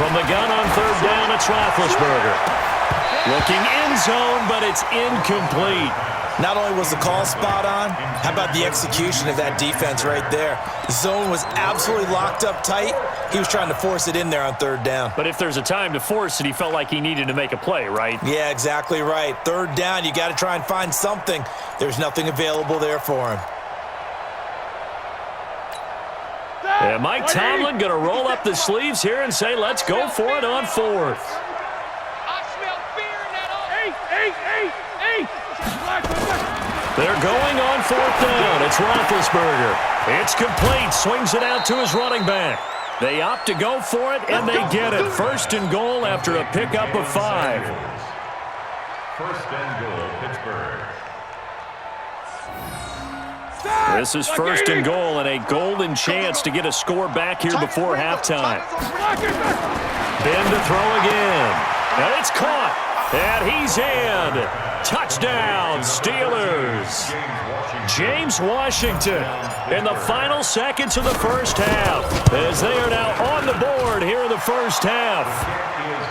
From the gun on third down, it's Roethlisberger. Looking end zone, but it's incomplete. Not only was the call spot on, how about the execution of that defense right there? The zone was absolutely locked up tight. He was trying to force it in there on third down. But if there's a time to force it, he felt like he needed to make a play, right? Yeah, exactly right. Third down, you got to try and find something. There's nothing available there for him. And Mike Tomlin going to roll up the sleeves here and say, let's go for it on fourth. They're going on fourth down. It's Roethlisberger. It's complete. Swings it out to his running back. They opt to go for it, and they get it. First and goal after a pickup of 5. First and goal, Pittsburgh. This is first and goal and a golden chance to get a score back here before halftime. Ben to throw again. And it's caught. And he's in. Touchdown, Steelers. James Washington in the final seconds of the first half as they are now on the board here in the first half.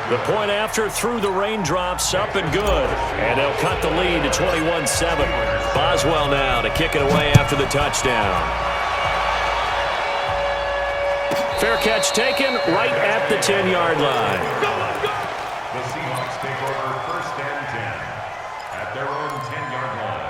The point after through the raindrops, up and good. And they'll cut the lead to 21-7. Boswell now to kick it away after the touchdown. Fair catch taken right at the 10-yard line. The Seahawks take over first and 10 at their own 10-yard line.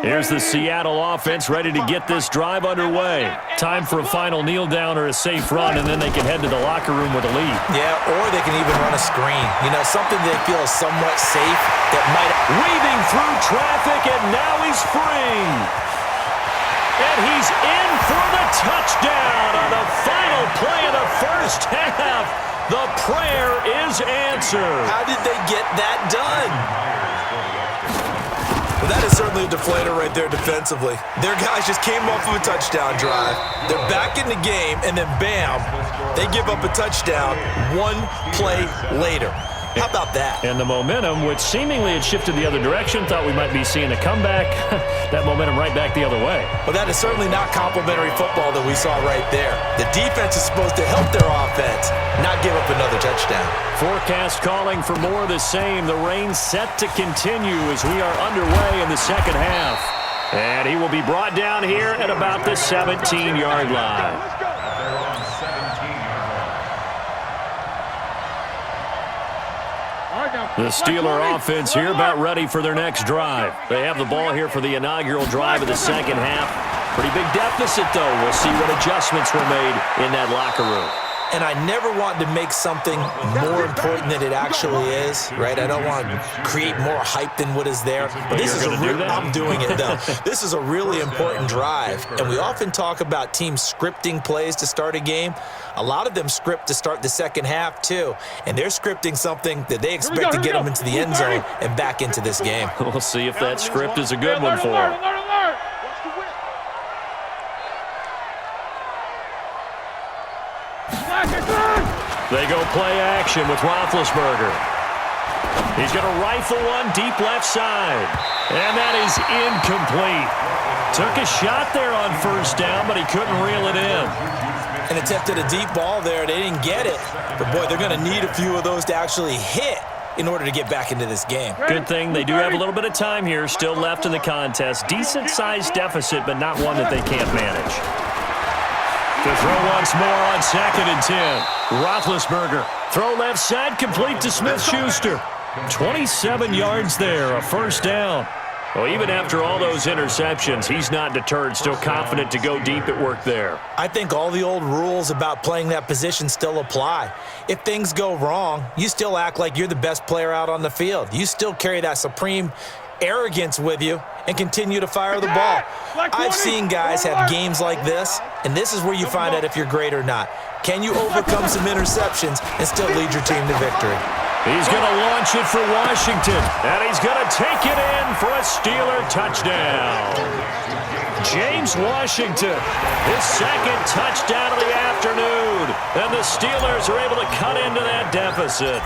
Here's the Seattle offense ready to get this drive underway. Time for a final kneel down or a safe run, and then they can head to the locker room with a lead. Yeah, or they can even run a screen. You know, something they feel is somewhat safe that might... Weaving through traffic, and now he's free. And he's in for the touchdown on the final play of the first half. The prayer is answered. How did they get that done? Well, that is certainly a deflator right there defensively. Their guys just came off of a touchdown drive. They're back in the game, and then bam, they give up a touchdown one play later. How about that? And the momentum, which seemingly had shifted the other direction, thought we might be seeing a comeback. That momentum right back the other way. Well, that is certainly not complimentary football that we saw right there. The defense is supposed to help their offense, not give up another touchdown. Forecast calling for more of the same. The rain set to continue as we are underway in the second half. And he will be brought down here at about the 17-yard line. The Steeler offense here about ready for their next drive. They have the ball here for the inaugural drive of the second half. Pretty big deficit, though. We'll see what adjustments were made in that locker room. And I never want to make something more important than it actually is, right? I don't want to create more hype than what is there. But this is I'm doing it, though. This is a really important drive. And we often talk about teams scripting plays to start a game. A lot of them script to start the second half, too. And they're scripting something that they expect to get them into the end zone and back into this game. We'll see if that script is a good one for them. They go play action with Roethlisberger. He's going to rifle one deep left side. And that is incomplete. Took a shot there on first down, but he couldn't reel it in. And attempted a deep ball there. They didn't get it. But, boy, they're going to need a few of those to actually hit in order to get back into this game. Good thing they do have a little bit of time here still left in the contest. Decent-sized deficit, but not one that they can't manage. To throw once more on second and 10. Roethlisberger. Throw left side, complete to Smith-Schuster. 27 yards there, a first down. Well, even after all those interceptions, he's not deterred, still confident to go deep at work there. I think all the old rules about playing that position still apply. If things go wrong, you still act like you're the best player out on the field. You still carry that supreme arrogance with you and continue to fire the ball. I've seen guys have games like this, and this is where you find out if you're great or not. Can you overcome some interceptions and still lead your team to victory? He's going to launch it for Washington, and he's going to take it in for a Steeler touchdown. James Washington, his second touchdown of the afternoon, and the Steelers are able to cut into that deficit.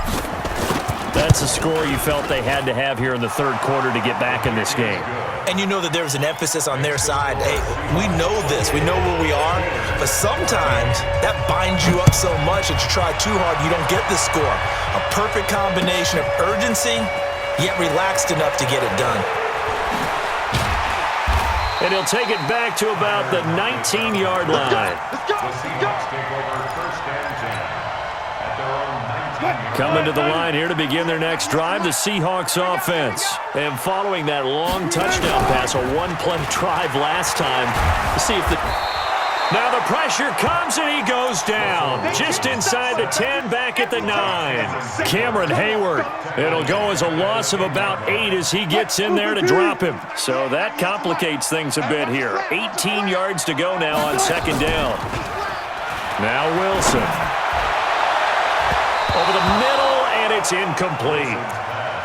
That's a score you felt they had to have here in the third quarter to get back in this game. And you know that there was an emphasis on their side. Hey, we know this. We know where we are. But sometimes that binds you up so much that you try too hard, you don't get the score. A perfect combination of urgency, yet relaxed enough to get it done. And he'll take it back to about the 19-yard line. Coming to the line here to begin their next drive, the Seahawks offense. And following that long touchdown pass, a one-play drive last time. Let's see if the... Now the pressure comes and he goes down. Just inside the 10, back at the 9. Cameron Hayward. It'll go as a loss of about 8 as he gets in there to drop him. So that complicates things a bit here. 18 yards to go now on second down. Now Wilson. Over the middle, and it's incomplete.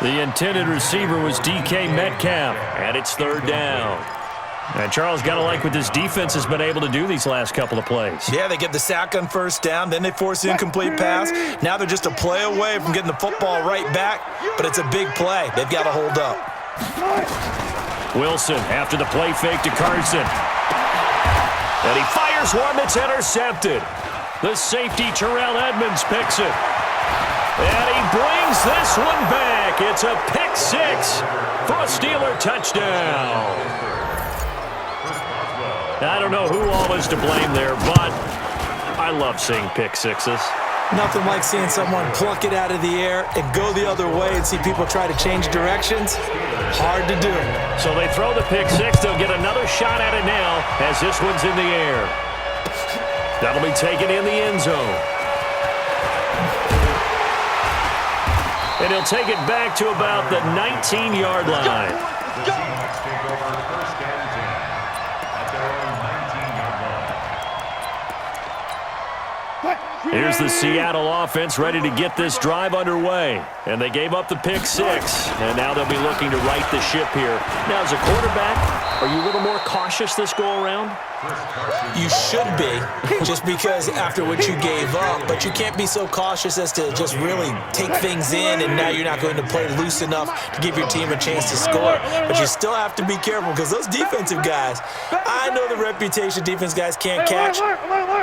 The intended receiver was DK Metcalf, and it's third down. And Charles, got to like what this defense has been able to do these last couple of plays. Yeah, they get the sack on first down, then they force the incomplete pass. Now they're just a play away from getting the football right back, but it's a big play. They've got to hold up. Wilson after the play fake to Carson. And he fires one that's intercepted. The safety, Terrell Edmonds, picks it. And he brings this one back. It's a pick six for a Steeler touchdown. I don't know who all is to blame there, but I love seeing pick sixes. Nothing like seeing someone pluck it out of the air and go the other way and see people try to change directions. Hard to do. So they throw the pick six. They'll get another shot at it now as this one's in the air. That'll be taken in the end zone. And he'll take it back to about the 19-yard line. Here's the Seattle offense ready to get this drive underway. And they gave up the pick six. And now they'll be looking to right the ship here. Now, as a quarterback, are you a little more cautious this go-around? You should be, just because after what you gave up. But you can't be so cautious as to just really take things in, and now you're not going to play loose enough to give your team a chance to score. But you still have to be careful because those defensive guys, I know the reputation defense guys can't catch.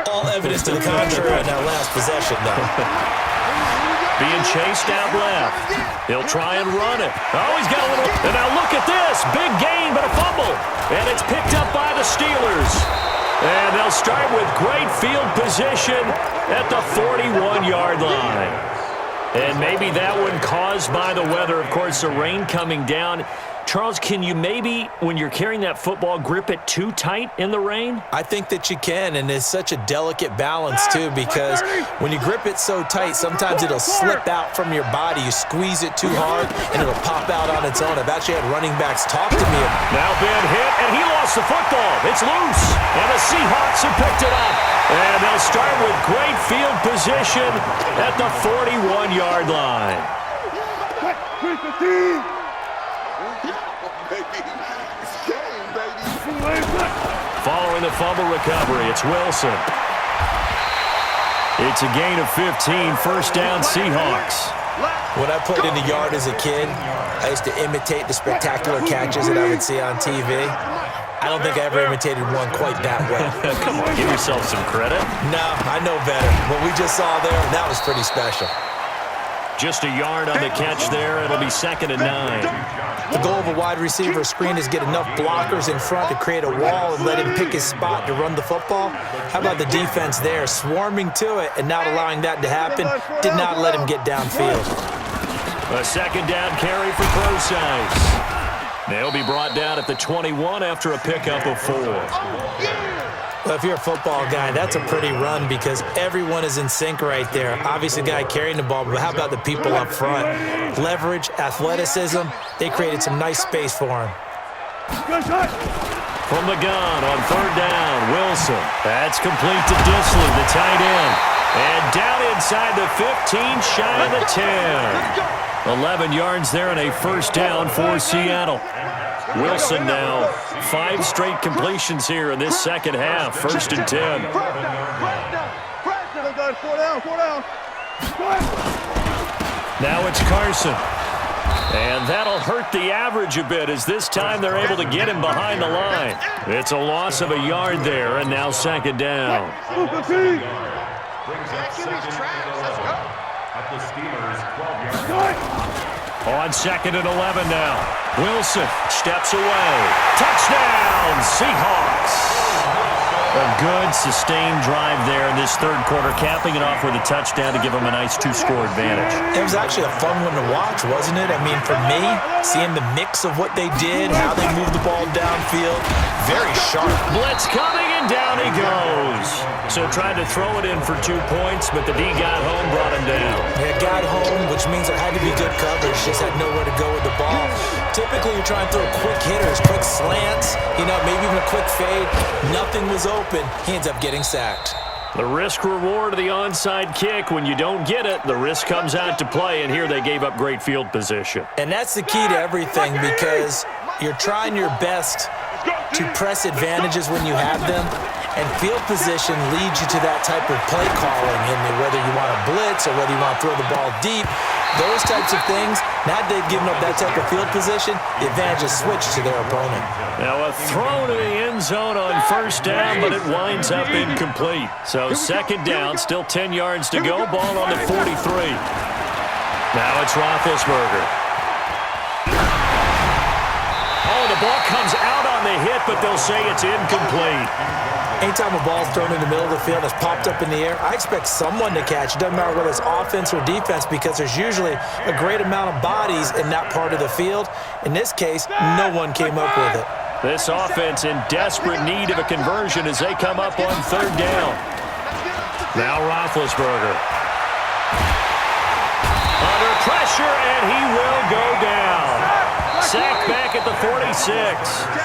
All evidence to the contrary in that last possession, though. Being chased out left. He'll try and run it. Oh, he's got a little... And now look at this. Big gain, but a fumble. And it's picked up by the Steelers. And they'll start with great field position at the 41-yard line. And maybe that one caused by the weather. Of course, the rain coming down. Charles, can you maybe, when you're carrying that football, grip it too tight in the rain? I think that you can, and it's such a delicate balance, too, because when you grip it so tight, sometimes it'll slip out from your body. You squeeze it too hard, and it'll pop out on its own. I've actually had running backs talk to me. Now Ben hit, and he lost the football. It's loose, and the Seahawks have picked it up. And they'll start with great field position at the 41-yard line. Following the fumble recovery, it's Wilson. It's a gain of 15, first down Seahawks. When I played in the yard as a kid, I used to imitate the spectacular catches that I would see on TV. I don't think I ever imitated one quite that well. Come on, give yourself some credit. No, I know better. What we just saw there, that was pretty special. Just a yard on the catch there. It'll be 2nd and 9. The goal of a wide receiver screen is get enough blockers in front to create a wall and let him pick his spot to run the football. How about the defense there, swarming to it and not allowing that to happen? Did not let him get downfield. A second down carry for Procise. They'll be brought down at the 21 after a pickup of 4. Well, if you're a football guy, that's a pretty run because everyone is in sync right there. Obviously, the guy carrying the ball, but how about the people up front? Leverage, athleticism, they created some nice space for him. From the gun on 3rd down, Wilson. That's complete to Disley, the tight end. And down inside the 15, shy of the 10. 11 yards there and a first down for Seattle. Wilson now 5 straight completions here in this second half. 1st and 10. Now it's Carson. And that'll hurt the average a bit as this time they're able to get him behind the line. It's a loss of a yard there, and now second down. Brings up second and 11 at the Steelers' 12-yard line. On second and 11 now. Wilson steps away. Touchdown, Seahawks. A good, sustained drive there in this third quarter, capping it off with a touchdown to give them a nice two-score advantage. It was actually a fun one to watch, wasn't it? I mean, for me, seeing the mix of what they did, how they moved the ball downfield, very sharp. Blitz coming, and down he goes. So tried to throw it in for 2 points, but the D got home, brought him down. Yeah, got home, which means there had to be good coverage, just had nowhere to go with the ball. Typically, you're trying to throw quick hitters, quick slants, maybe even a quick fade. Nothing was open. He ends up getting sacked. The risk-reward of the onside kick, when you don't get it, the risk comes out to play, and here they gave up great field position. And that's the key to everything, because you're trying your best to press advantages when you have them, and field position leads you to that type of play calling, and whether you want to blitz or whether you want to throw the ball deep, those types of things. Now they've given up that type of field position, the advantage is switched to their opponent. Now a throw to the end zone on first down, but it winds up incomplete. So second down, still 10 yards to go, ball on the 43. Now it's Roethlisberger. Oh, the ball comes out on the hit, but they'll say it's incomplete. Anytime a ball's thrown in the middle of the field, it's popped up in the air, I expect someone to catch. It doesn't matter whether it's offense or defense, because there's usually a great amount of bodies in that part of the field. In this case, no one came up with it. This offense in desperate need of a conversion as they come up on third down. Now Roethlisberger. Under pressure, and he will go down. Sacked back at the 46.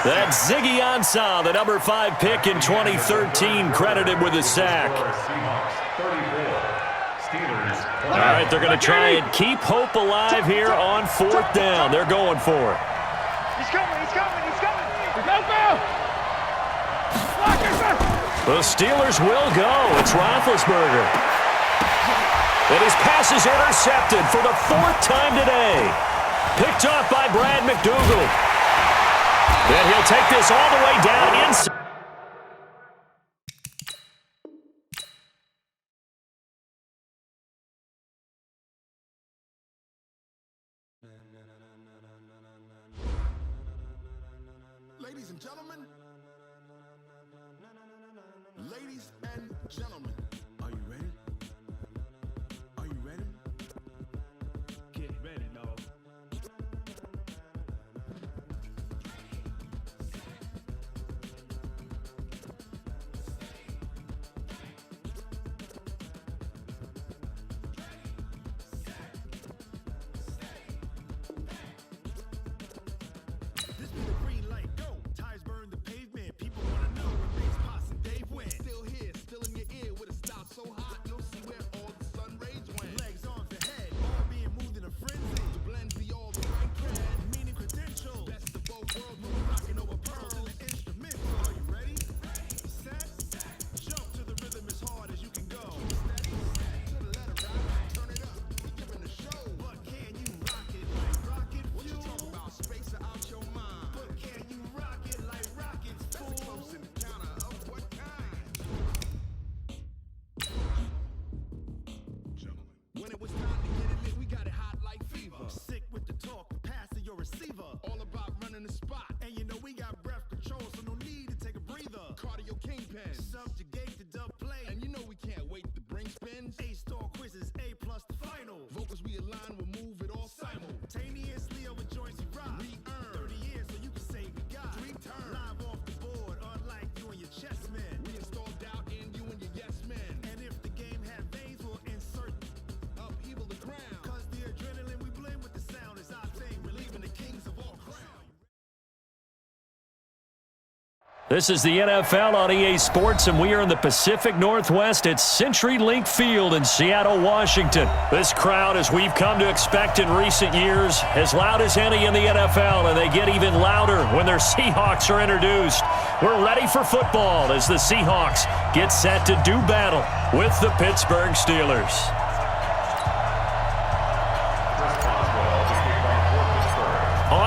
That's Ziggy Ansah, the number 5 pick in 2013, credited with a sack. All right, they're going to try and keep hope alive here on fourth down. They're going for it. He's coming, he's coming, he's coming. Go! The Steelers will go. It's Roethlisberger. And his pass is intercepted for the 4th time today. Picked off by Brad McDougal. And he'll take this all the way down inside. Ladies and gentlemen, are you ready? Are you ready? Get ready, dog. This be the green light, go. Tires burn the pavement. People wanna know where Biggs, Pots, and Dave went. Still here, still in your ear with a stop so hot, you'll see where all the sun rays went. Legs on the head, all being moved in a frenzy. To blend be all the right cred, meaning credentials. Best of both worlds, when we rocking over pearls and the instruments. Are you ready? Set, jump to the rhythm as hard as you can go. Steady, to the letter ride, turn it up, we giving the show. But can you rock it like rocket fuel? What you talking about? Space out your mind. But can you rock it like rockets, fool? That's a close encounter of what kind? Gentlemen. When it was time to get it lit, we got it hot like fever. Sick with the talk, pass to your receiver. All about running the spot. And you know we got breath control, so no need to take a breather. Cardio kingpin, subjugate the dub play. And you know we can't wait to bring spins. A-star quizzes, A+ the final. Vocals we align, we'll move it all simultaneously over joints we rock. We earn 30 years, so you can say we got 3 turns. Live off the board, unlike you and your chess men. We install doubt in you and your yes men. And if the game had veins, we'll insert upheaval the ground. Cause the adrenaline we blend with the sound is our thing, relieving the kings of all crowns. This is the NFL on EA Sports, and we are in the Pacific Northwest at CenturyLink Field in Seattle, Washington. This crowd, as we've come to expect in recent years, as loud as any in the NFL, and they get even louder when their Seahawks are introduced. We're ready for football as the Seahawks get set to do battle with the Pittsburgh Steelers.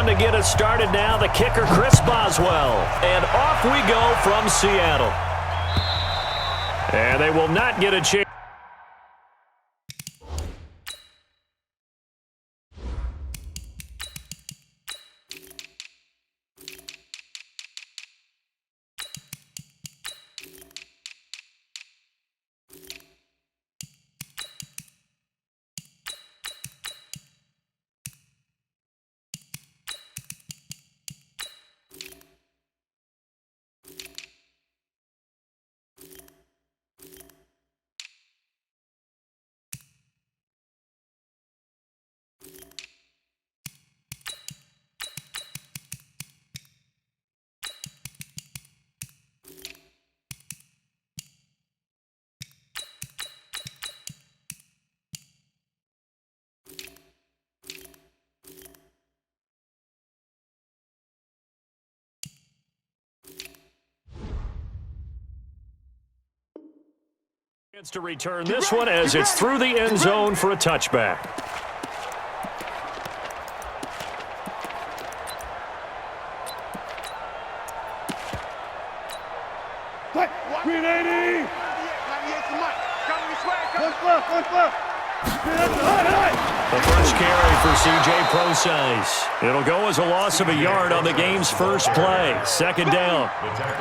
to get us started now, the kicker, Chris Boswell. And off we go from Seattle. And they will not get a chance. To return this one as it's through the end zone for a touchback. Green 80! The first carry for C.J. Procise. It'll go as a loss of a yard on the game's first play. Second down.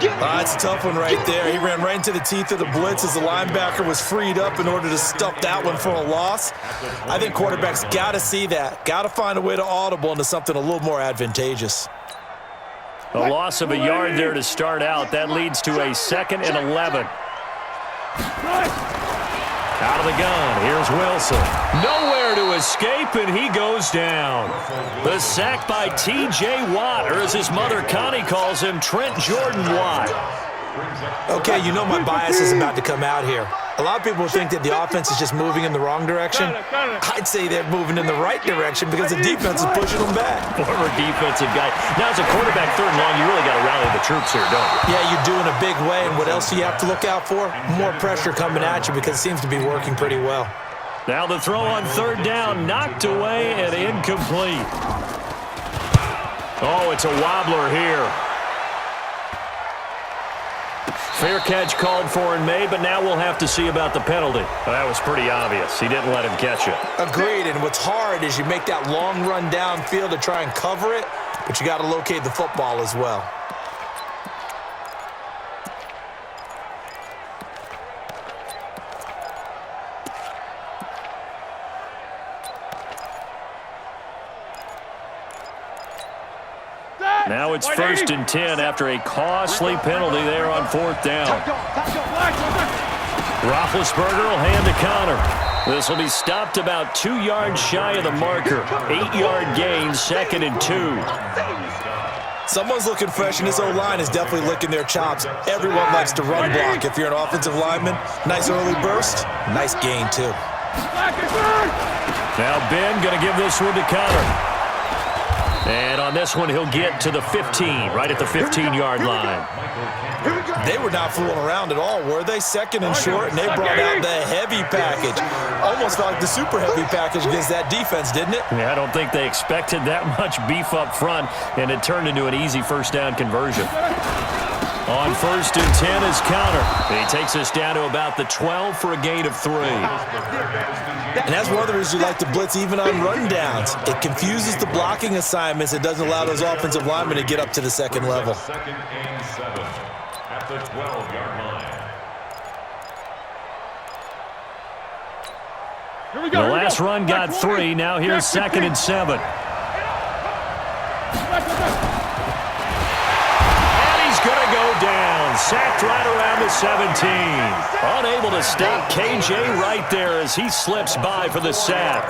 That's a tough one right there. He ran right into the teeth of the blitz as the linebacker was freed up in order to stuff that one for a loss. I think quarterbacks got to see that. Got to find a way to audible into something a little more advantageous. A loss of a yard there to start out. That leads to a 2nd and 11. Out of the gun, here's Wilson. Nowhere to escape, and he goes down. The sack by T.J. Watt, or as his mother Connie calls him, Trent Jordan Watt. Okay, you know my bias is about to come out here. A lot of people think that the offense is just moving in the wrong direction. I'd say they're moving in the right direction because the defense is pushing them back. Former defensive guy. Now, as a quarterback, 3rd and long, you really got to rally the troops here, don't you? Yeah, you do in a big way, and what else do you have to look out for? More pressure coming at you because it seems to be working pretty well. Now the throw on 3rd down, knocked away and incomplete. Oh, it's a wobbler here. Fair catch called for and made, but now we'll have to see about the penalty. Well, that was pretty obvious. He didn't let him catch it. Agreed, and what's hard is you make that long run downfield to try and cover it, but you got to locate the football as well. Now it's 1st and 10 after a costly penalty there on 4th down. Roethlisberger will hand to Connor. This will be stopped about 2 yards shy of the marker. 8-yard gain, 2nd and 2. Someone's looking fresh, and this O-line is definitely licking their chops. Everyone likes to run block. If you're an offensive lineman, nice early burst, nice gain too. Now Ben going to give this one to Connor. And on this one, he'll get to the 15, right at the 15-yard line. They were not fooling around at all, were they? 2nd and short, and they brought out the heavy package. Almost like the super heavy package against that defense, didn't it? Yeah, I don't think they expected that much beef up front, and it turned into an easy 1st down conversion. On 1st and 10 is Connor. He takes us down to about the 12 for a gain of 3. And that's one of the reasons you like to blitz even on rundowns. It confuses the blocking assignments. It doesn't allow those offensive linemen to get up to the 2nd level. 2nd and 7 at the 12-yard line. The last run got 3. Now here's 2nd and 7. Going to go down, sacked right around the 17. Unable to stop KJ right there as he slips by for the sack.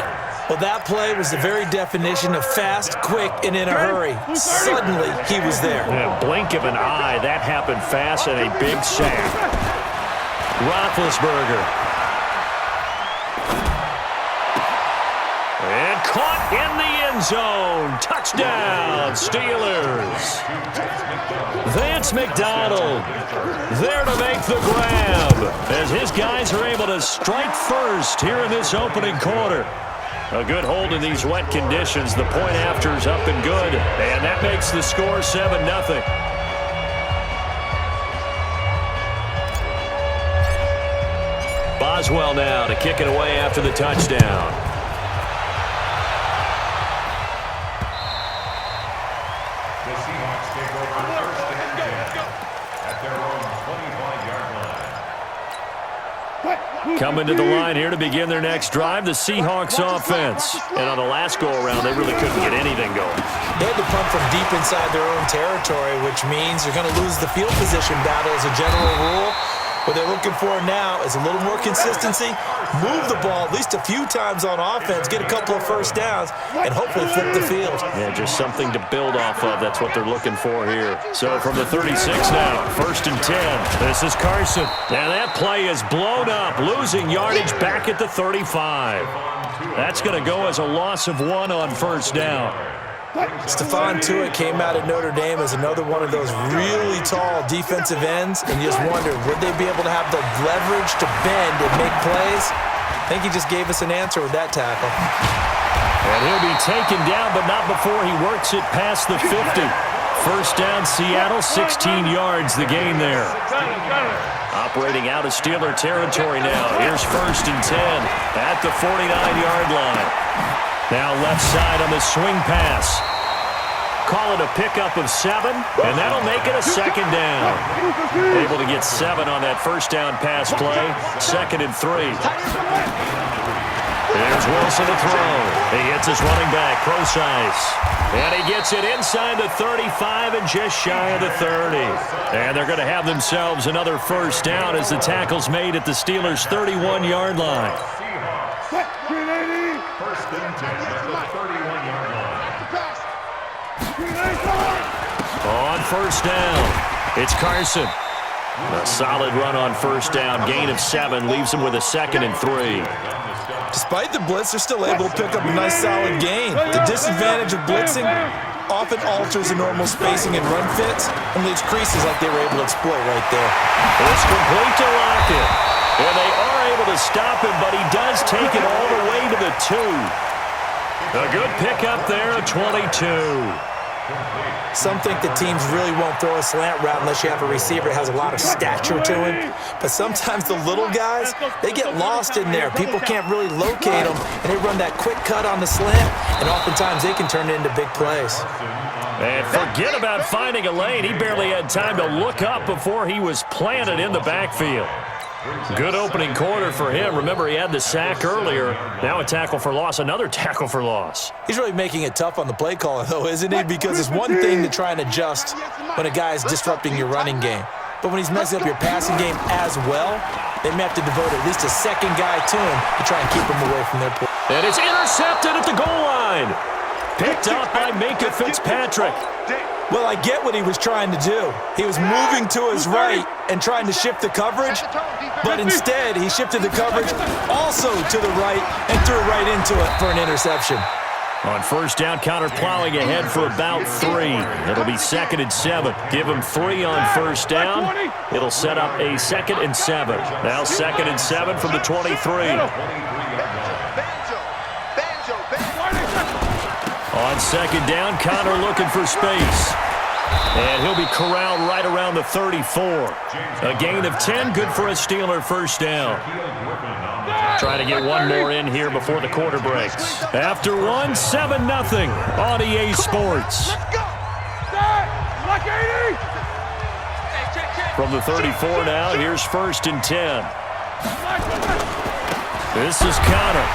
Well, that play was the very definition of fast, quick, and in a hurry. Suddenly, he was there. Yeah, blink of an eye, that happened fast and a big sack. Roethlisberger. And caught in the end zone. Touchdown, Steelers. Vance McDonald there to make the grab as his guys are able to strike first here in this opening quarter. A good hold in these wet conditions. The point after's up and good. And that makes the score 7-0. Boswell now to kick it away after the touchdown. The Seahawks take over first and 10 at their own 25-yard line. Coming to the line here to begin their next drive, the Seahawks offense. And on the last go-around, they really couldn't get anything going. They had to punt from deep inside their own territory, which means you're going to lose the field position battle as a general rule. What they're looking for now is a little more consistency, move the ball at least a few times on offense, get a couple of first downs, and hopefully flip the field. Yeah, just something to build off of. That's what they're looking for here. So from the 36 now, first and 10. This is Carson. And that play is blown up, losing yardage back at the 35. That's going to go as a loss of 1 on first down. Stephon Tuitt came out of Notre Dame as another one of those really tall defensive ends, and you just wondered, would they be able to have the leverage to bend and make plays? I think he just gave us an answer with that tackle. And he'll be taken down, but not before he works it past the 50. First down, Seattle, 16 yards, the gain there. Operating out of Steeler territory now. Here's first and 10 at the 49-yard line. Now left side on the swing pass. Call it a pickup of 7, and that'll make it a second down. Able to get 7 on that first down pass play. Second and 3. There's Wilson to throw. He hits his running back, Procise. And he gets it inside the 35 and just shy of the 30. And they're going to have themselves another first down as the tackle's made at the Steelers' 31-yard line. First and 10 at the 31-yard line. On first down, it's Carson. A solid run on first down. Gain of 7 leaves him with a second and 3. Despite the blitz, they're still able to pick up a nice solid gain. The disadvantage of blitzing often alters the normal spacing and run fits and leaves creases like they were able to exploit right there. It's complete to Lockett. And they are able to stop him, but he does take it all the way to the 2. A good pickup there, a 22. Some think the teams really won't throw a slant route unless you have a receiver that has a lot of stature to him. But sometimes the little guys, they get lost in there. People can't really locate them, and they run that quick cut on the slant, and oftentimes they can turn it into big plays. And forget about finding a lane. He barely had time to look up before he was planted in the backfield. Good opening quarter for him. Remember, he had the sack earlier. Now a tackle for loss, another tackle for loss. He's really making it tough on the play caller, though, isn't he? Because it's one thing to try and adjust when a guy is disrupting your running game. But when he's messing up your passing game as well, they may have to devote at least a second guy to him to try and keep him away from their play. And it's intercepted at the goal line. Picked up by Minkah Fitzpatrick. Well, I get what he was trying to do. He was moving to his right and trying to shift the coverage, but instead he shifted the coverage also to the right and threw right into it for an interception. On first down, Connor plowing ahead for about 3. It'll be second and 7. Give him 3 on first down. It'll set up a second and 7. Now second and 7 from the 23. On second down, Connor looking for space. And he'll be corralled right around the 34. A gain of 10, good for a Steeler first down. Trying to get one more in here before the quarter breaks. After one, 7-0 on EA Sports. From the 34 now, here's first and 10. This is Connor.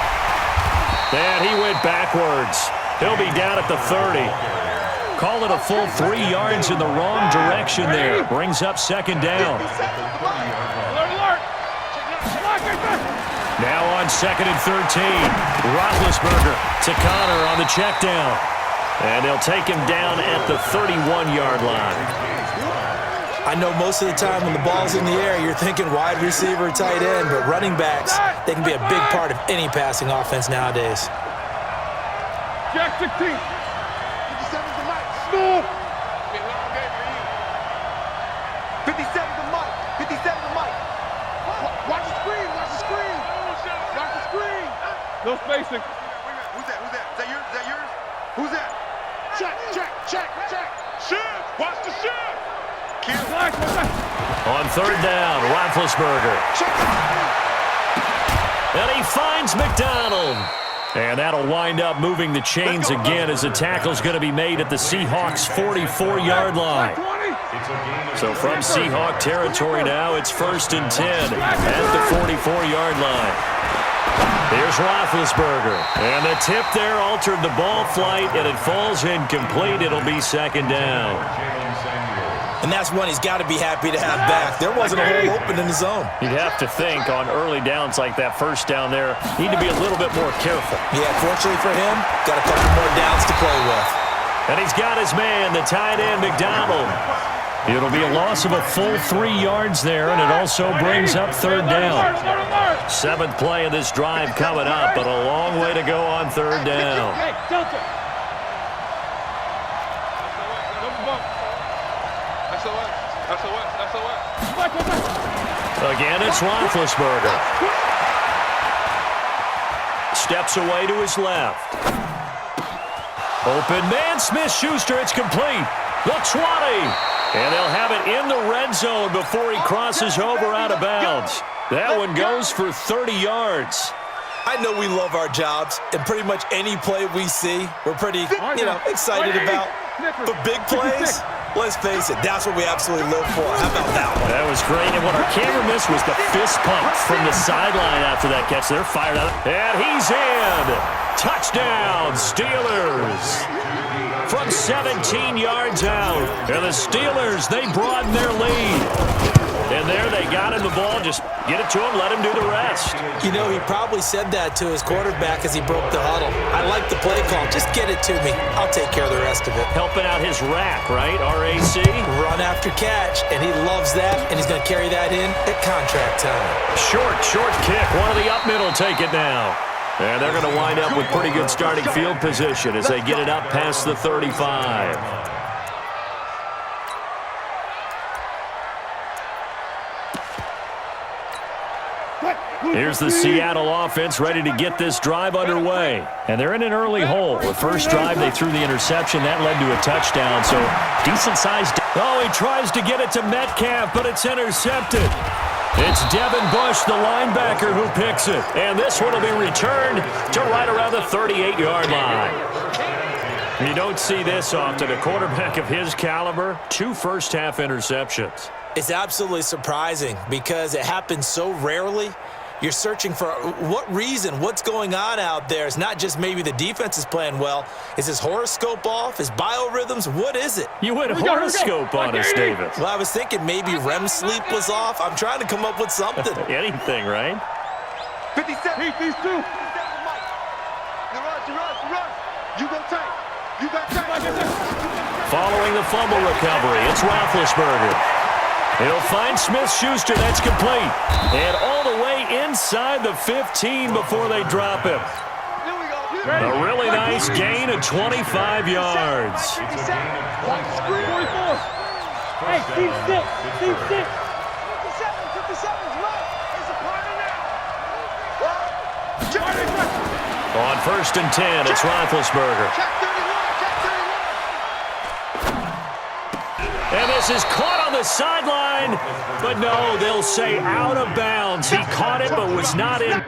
And he went backwards. He'll be down at the 30. Call it a full 3 yards in the wrong direction there. Brings up second down. Now on second and 13. Roethlisberger to Connor on the check down. And they'll take him down at the 31-yard line. I know most of the time when the ball's in the air, you're thinking wide receiver, tight end, but running backs, they can be a big part of any passing offense nowadays. Jack 16. 57 to Mike. Move. 57 to Mike. 57 to Mike. Watch the screen. Watch the screen. Watch the screen. No spacing. Check. Shift. Watch the shift. On third down, Roethlisberger. And he finds McDonald. And that'll wind up moving the chains again as the tackle's going to be made at the Seahawks' 44-yard line. So from Seahawk territory now, it's 1st and 10 at the 44-yard line. Here's Roethlisberger. And the tip there altered the ball flight, and it falls incomplete. It'll be 2nd down. And that's one he's got to be happy to have back. There wasn't a hole open in the zone. You'd have to think on early downs like that first down there, need to be a little bit more careful. Yeah, fortunately for him, got a couple more downs to play with. And he's got his man, the tight end, McDonald. It'll be a loss of a full 3 yards there, and it also brings up 3rd down. 7th play of this drive coming up, but a long way to go on 3rd down. Again, it's Roethlisberger. Steps away to his left. Open man, Smith-Schuster, it's complete. The 20. And they'll have it in the red zone before he crosses over out of bounds. That one goes for 30 yards. I know we love our jobs, and pretty much any play we see, we're pretty, excited about. But big plays, let's face it, that's what we absolutely live for. How about that one? That was great, and what our camera missed was the fist pump from the sideline after that catch. They're fired up, and he's in. Touchdown, Steelers. From 17 yards out, and the Steelers, they broaden their lead. And there they got him the ball. Just get it to him, let him do the rest. You know, he probably said that to his quarterback as he broke the huddle. I like the play call. Just get it to me. I'll take care of the rest of it. Helping out his rack, right? RAC? Run after catch, and he loves that, and he's going to carry that in at contract time. Short kick. One of the up middle take it now. And they're going to wind up with pretty good starting field position as they get it up past the 35. Here's the Seattle offense ready to get this drive underway. And they're in an early hole. The first drive, they threw the interception. That led to a touchdown, so decent-sized. Oh, he tries to get it to Metcalf, but it's intercepted. It's Devin Bush, the linebacker, who picks it. And this one will be returned to right around the 38-yard line. You don't see this often. A quarterback of his caliber, 2 first-half interceptions. It's absolutely surprising because it happens so rarely. You're searching for what reason, what's going on out there. It's not just maybe the defense is playing well. Is his horoscope off? His biorhythms? What is it? You went horoscope on us, David. Well, I was thinking maybe REM sleep was off. I'm trying to come up with something. Anything, right? 57. These two. You go tight. You got tight. Following the fumble recovery, it's Roethlisberger. He'll find Smith-Schuster. That's complete. And all the way inside the 15 before they drop him. A really nice gain of 25 yards. 44. Hey, Steve 6. 57 is right. It's a party now. On 1st and 10, it's Roethlisberger. And this is caught on the sideline, but no, they'll say out of bounds. He caught it, but was not in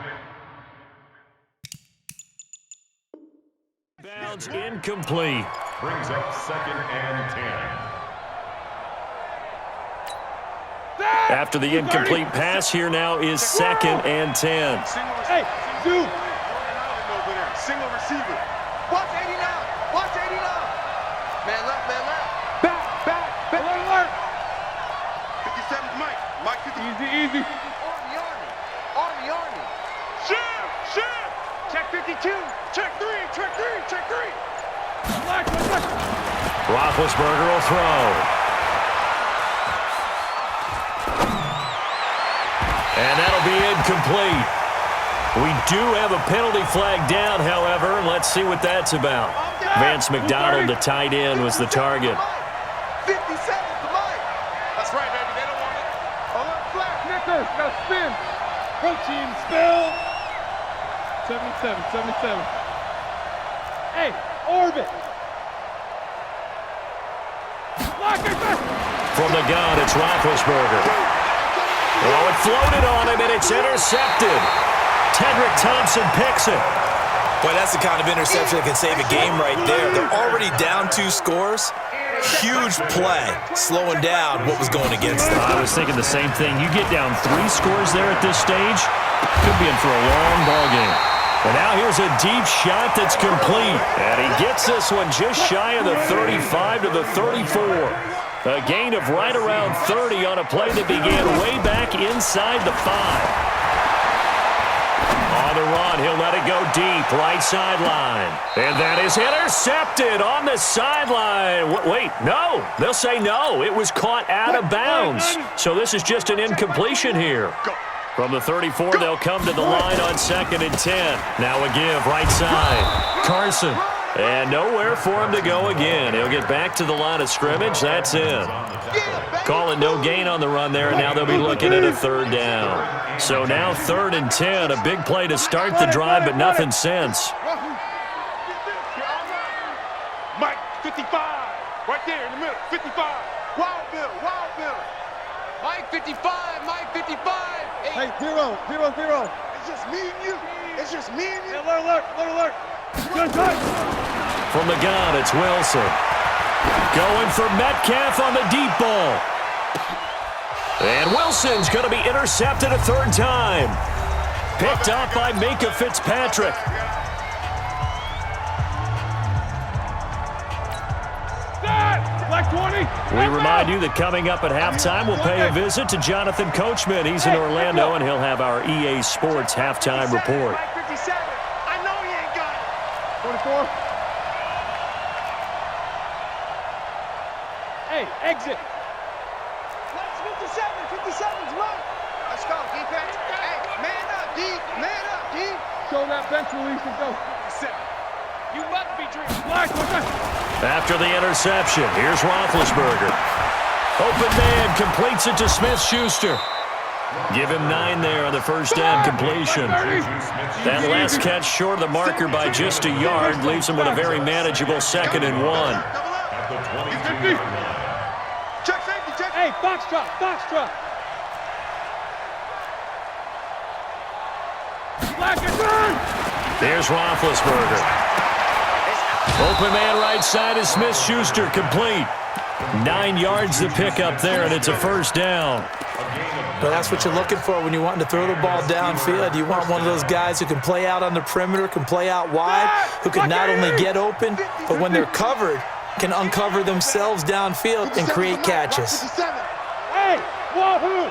bounds. Incomplete. Brings up 2nd and 10. After the incomplete pass, here now is 2nd and 10. Hey, dude. Single receiver. Watch 89. Watch 89. Man left, man left. Back. Alert. 57's Mike. Mike 50. Easy. Army. Shift. Check 52. Check 3. Roethlisberger will throw. And that'll be incomplete. We do have a penalty flag down, however. Let's see what that's about. Vance McDonald, the tight end, was the target. 57 to Mike. That's right, baby. They don't want it. Alert flag. Nickers, got spin. Protein spill. 77. Hey, orbit. From the gun, it's Roethlisberger. Oh, it floated on him, and it's intercepted. Tedrick Thompson picks it. Boy, that's the kind of interception that can save a game right there. They're already down 2 scores. Huge play, slowing down what was going against them. I was thinking the same thing. You get down 3 scores there at this stage, could be in for a long ball game. And now here's a deep shot that's complete. And he gets this one just shy of the 35 to the 34. A gain of right around 30 on a play that began way back inside the 5. On the run, he'll let it go deep, right sideline. And that is intercepted on the sideline. Wait, no. They'll say no. It was caught out of bounds. So this is just an incompletion here. From the 34, they'll come to the line on 2nd and 10. Now a give, right side. Carson. And nowhere for him to go again. He'll get back to the line of scrimmage. That's in. Calling no gain on the run there, and now they'll be looking at a 3rd down. So now 3rd and 10, a big play to start the drive, but nothing since. Mike, 55. Right there in the middle, 55. Wild Bill. Mike, 55. Mike, 55. Hey, 0. It's just me and you. Alert. Good. From the gun, it's Wilson. Going for Metcalf on the deep ball. And Wilson's going to be intercepted a 3rd time. Picked up by Minka Fitzpatrick. Like 20. We remind you that coming up at halftime, we'll pay a visit to Jonathan Coachman. He's in Orlando, and he'll have our EA Sports halftime report. Mike, 57. I know he ain't got it. 24. Hey, exit. 57's right. Let's go, defense. Hey, man up, D. Show that bench release and go. 57. You must be dreaming. After the interception, here's Roethlisberger. Open man completes it to Smith-Schuster. Give him 9 there on the first down completion. That last catch short of the marker by just a yard leaves him with a very manageable 2nd and 1. Check safety, check. Hey, box truck. There's Roethlisberger. Open man right side is Smith-Schuster, complete. 9 yards to pick up there, and it's a 1st down. But that's what you're looking for when you're wanting to throw the ball downfield. You want one of those guys who can play out on the perimeter, can play out wide, who can not only get open, but when they're covered, can uncover themselves downfield and create catches. Hey, wahoo!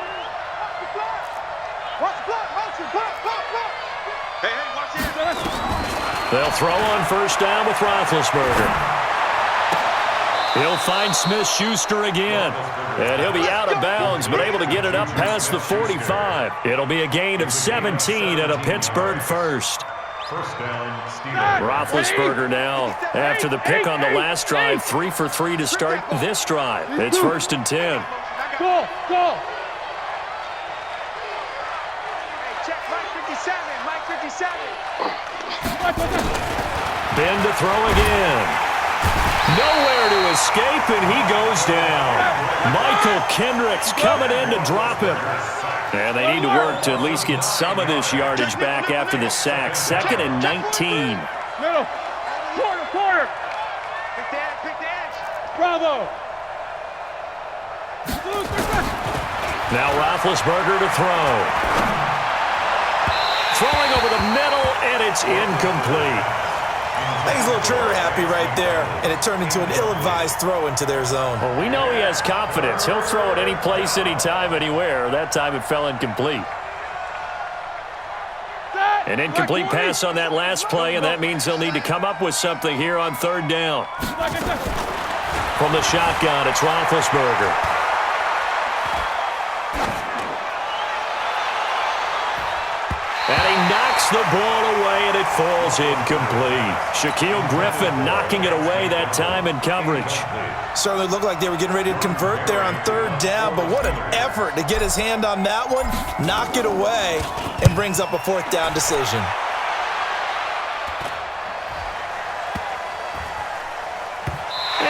Watch the block, Hey, watch it. They'll throw on 1st down with Roethlisberger. He'll find Smith-Schuster again. And he'll be out of bounds, but able to get it up past the 45. It'll be a gain of 17 and a Pittsburgh 1st. First down, Steelers. Roethlisberger now, after the pick on the last drive, 3 for 3 to start this drive. It's 1st and 10. Go! Hey, check Mike 57. Ben to throw again. Nowhere to escape, and he goes down. Michael Kendricks coming in to drop him. And they need to work to at least get some of this yardage back after the sack. 2nd and 19. Middle. Quarter. Pick the edge. Bravo. Now Roethlisberger to throw. Throwing over the middle, and it's incomplete. I think he's a little trigger happy right there, and it turned into an ill-advised throw into their zone. Well, we know he has confidence. He'll throw it any place, anytime, anywhere. That time it fell incomplete. An incomplete pass on that last play, and that means they'll need to come up with something here on 3rd down. From the shotgun, it's Roethlisberger. And he knocks the ball away, and it falls incomplete. Shaquille Griffin knocking it away that time in coverage. Certainly looked like they were getting ready to convert there on 3rd down, but what an effort to get his hand on that one, knock it away, and brings up a 4th down decision.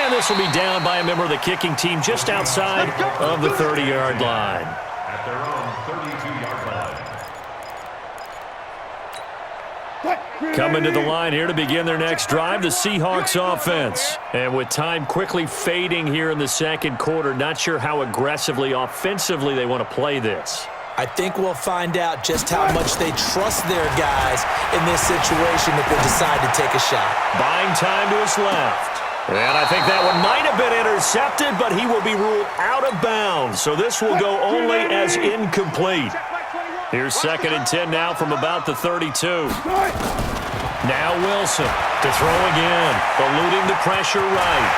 And this will be down by a member of the kicking team just outside of the 30-yard line. At their own 32-yard line. Coming to the line here to begin their next drive, the Seahawks offense. And with time quickly fading here in the second quarter, not sure how aggressively, offensively they want to play this. I think we'll find out just how much they trust their guys in this situation if they decide to take a shot. Buying time to his left. And I think that one might have been intercepted, but he will be ruled out of bounds. So this will go only as incomplete. Here's 2nd and 10 now from about the 32. Now Wilson to throw again, eluding the pressure right.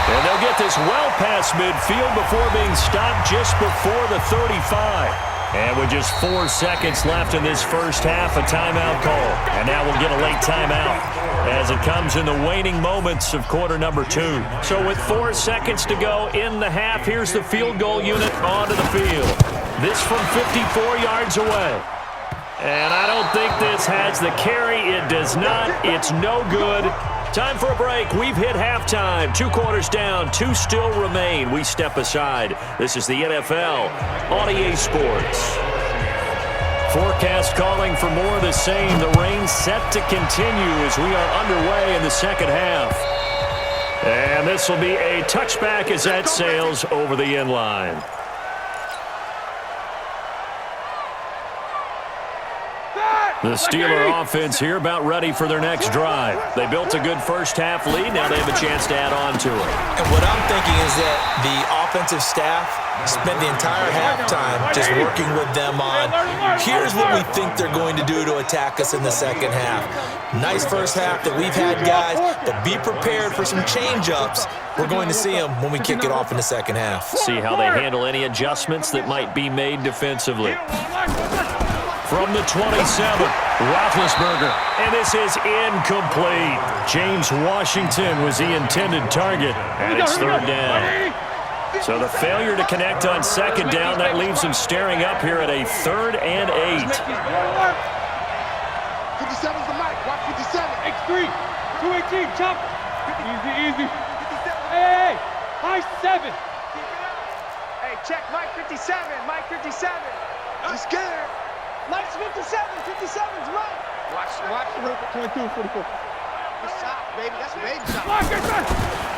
And they'll get this well past midfield before being stopped just before the 35. And with just 4 seconds left in this first half, a timeout call. And now we'll get a late timeout as it comes in the waning moments of quarter number 2. So with 4 seconds to go in the half, here's the field goal unit onto the field. This from 54 yards away. And I don't think this has the carry. It does not. It's no good. Time for a break. We've hit halftime. 2 quarters down. 2 still remain. We step aside. This is the NFL on EA Sports. Forecast calling for more of the same. The rain set to continue as we are underway in the second half. And this will be a touchback as that sails over the end line. The Steeler offense here about ready for their next drive. They built a good first half lead. Now they have a chance to add on to it. And what I'm thinking is that the offensive staff spent the entire halftime just working with them on, here's what we think they're going to do to attack us in the second half. Nice first half that we've had, guys, but be prepared for some change-ups. We're going to see them when we kick it off in the second half. See how they handle any adjustments that might be made defensively. From the 27, Roethlisberger, and this is incomplete. James Washington was the intended target, and it's 3rd down. So the failure to connect on 2nd down, that leaves him staring up here at a 3rd and 8. 57's the mic. Watch 57. X3, 218, chop. Easy. Hey, high 7. Hey, check Mike 57, Mike 57. I'm scared. Mike's 57, 57's right. Watch. 22, 44. Good shot, baby. That's a baby shot.